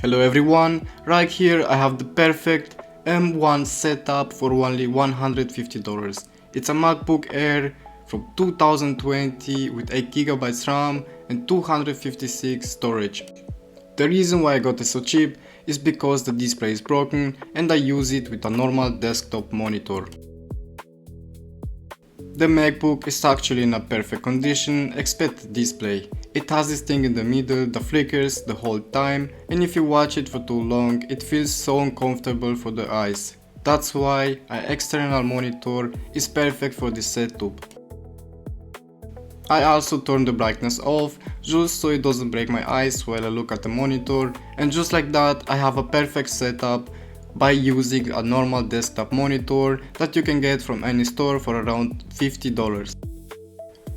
Hello everyone, right here I have the perfect M1 setup for only $150. It's a MacBook Air from 2020 with 8GB RAM and 256 storage. The reason why I got it so cheap is because the display is broken and I use it with a normal desktop monitor. The MacBook is actually in a perfect condition except the display. It has this thing in the middle that flickers the whole time, and if you watch it for too long it feels so uncomfortable for the eyes. That's why an external monitor is perfect for this setup. I also turn the brightness off just so it doesn't break my eyes while I look at the monitor, and just like that I have a perfect setup by using a normal desktop monitor that you can get from any store for around $50.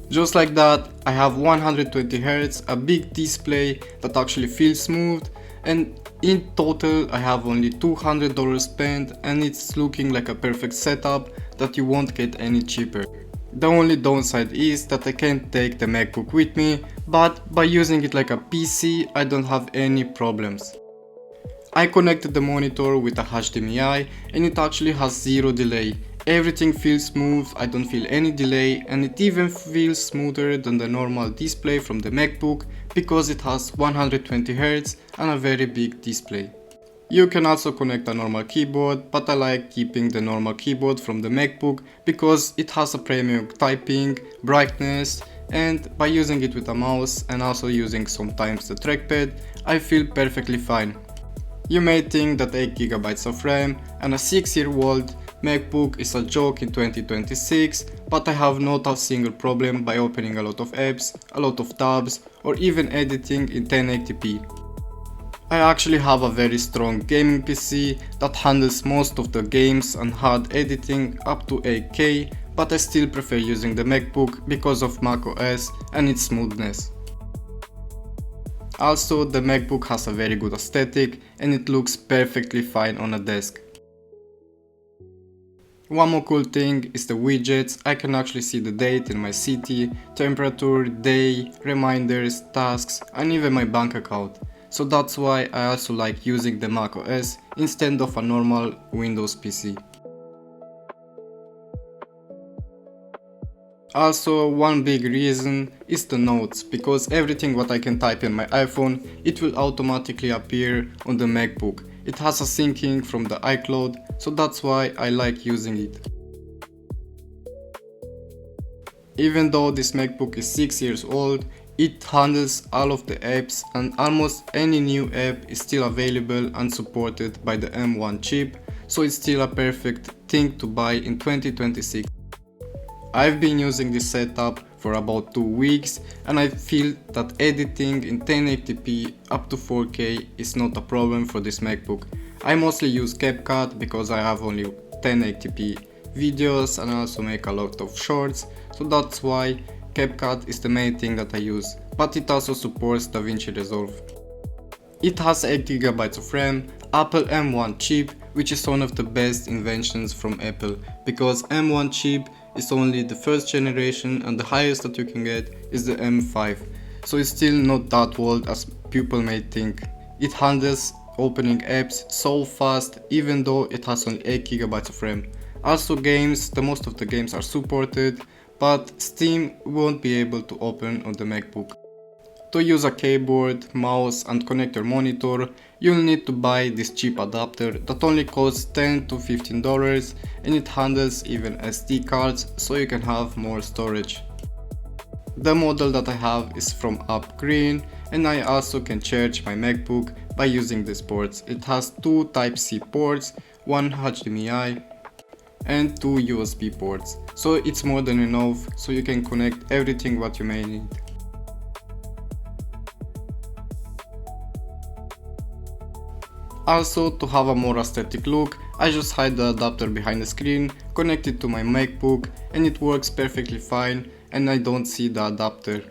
Just like that, I have 120Hz, a big display that actually feels smooth, and in total I have only $200 spent, and it's looking like a perfect setup that you won't get any cheaper. The only downside is that I can't take the MacBook with me, but by using it like a PC I don't have any problems. I connected the monitor with a HDMI and it actually has zero delay. Everything feels smooth, I don't feel any delay, and it even feels smoother than the normal display from the MacBook because it has 120Hz and a very big display. You can also connect a normal keyboard, but I like keeping the normal keyboard from the MacBook because it has a premium typing, brightness, and by using it with a mouse and also using sometimes the trackpad, I feel perfectly fine. You may think that 8GB of RAM and a 6-year-old MacBook is a joke in 2026, but I have not a single problem by opening a lot of apps, a lot of tabs, or even editing in 1080p. I actually have a very strong gaming PC that handles most of the games and hard editing up to 8K, but I still prefer using the MacBook because of macOS and its smoothness. Also, the MacBook has a very good aesthetic and it looks perfectly fine on a desk. One more cool thing is the widgets. I can actually see the date in my city, temperature, day, reminders, tasks, and even my bank account. So that's why I also like using the macOS instead of a normal Windows PC. Also, one big reason is the notes, because everything what I can type in my iPhone, it will automatically appear on the MacBook. It has a syncing from the iCloud, so that's why I like using it. Even though this MacBook is 6 years old, it handles all of the apps and almost any new app is still available and supported by the M1 chip, so it's still a perfect thing to buy in 2026. I've been using this setup for about 2 weeks and I feel that editing in 1080p up to 4K is not a problem for this MacBook. I mostly use CapCut because I have only 1080p videos and I also make a lot of shorts, so that's why CapCut is the main thing that I use, but it also supports DaVinci Resolve. It has 8GB of RAM, Apple M1 chip, which is one of the best inventions from Apple, because M1 chip is only the first generation and the highest that you can get is the M5, so it's still not that old as people may think. It handles opening apps so fast even though it has only 8GB of RAM. Also games, the most of the games are supported, but Steam won't be able to open on the MacBook. To use a keyboard, mouse and connect your monitor, you'll need to buy this cheap adapter that only costs $10 to $15 and it handles even SD cards so you can have more storage. The model that I have is from Up Green and I also can charge my MacBook by using these ports. It has 2 Type-C ports, 1 HDMI and 2 USB ports, so it's more than enough so you can connect everything what you may need. Also, to have a more aesthetic look, I just hide the adapter behind the screen, connect it to my MacBook and it works perfectly fine and I don't see the adapter.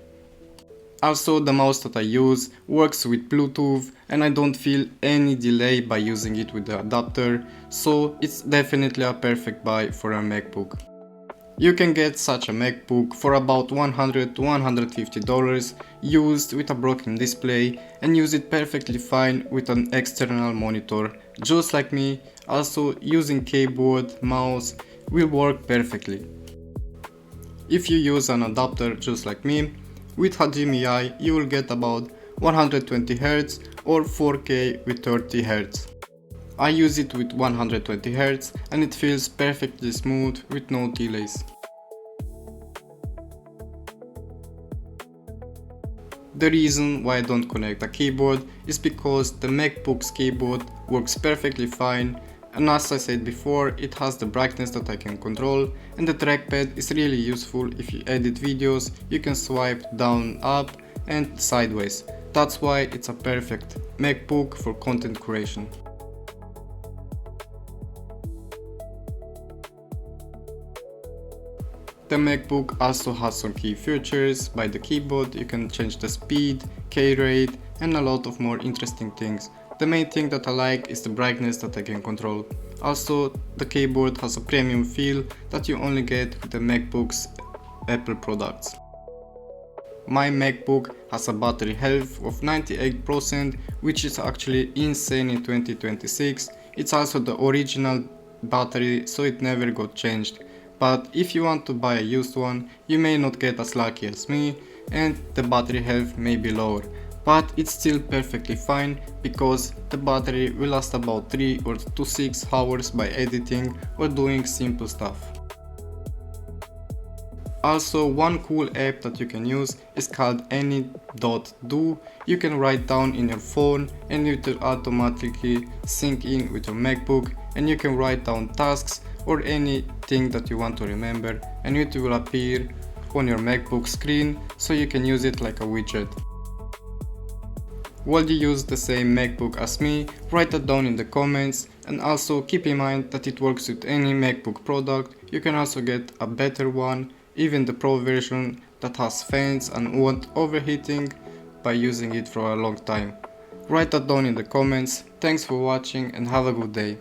Also, the mouse that I use works with Bluetooth and I don't feel any delay by using it with the adapter, so it's definitely a perfect buy for a MacBook. You can get such a MacBook for about $100 to $150 used with a broken display and use it perfectly fine with an external monitor, just like me. Also, using keyboard, mouse will work perfectly. If you use an adapter just like me, with HDMI you will get about 120Hz or 4K with 30Hz. I use it with 120Hz and it feels perfectly smooth with no delays. The reason why I don't connect a keyboard is because the MacBook's keyboard works perfectly fine, and as I said before, it has the brightness that I can control, and the trackpad is really useful. If you edit videos, you can swipe down, up and sideways. That's why it's a perfect MacBook for content creation. The MacBook also has some key features. By the keyboard you can change the speed, key rate and a lot of more interesting things. The main thing that I like is the brightness that I can control. Also, the keyboard has a premium feel that you only get with the MacBook's Apple products. My MacBook has a battery health of 98%, which is actually insane in 2026. It's also the original battery, so it never got changed. But if you want to buy a used one, you may not get as lucky as me and the battery health may be lower. But it's still perfectly fine because the battery will last about 3 or to 6 hours by editing or doing simple stuff. Also, one cool app that you can use is called any.do. You can write down in your phone and it will automatically sync in with your MacBook, and you can write down tasks or anything that you want to remember and it will appear on your MacBook screen, so you can use it like a widget. While you use the same MacBook as me, write that down in the comments, and also keep in mind that it works with any MacBook product. You can also get a better one, even the Pro version that has fans and won't overheating by using it for a long time. Write that down in the comments. Thanks for watching and have a good day.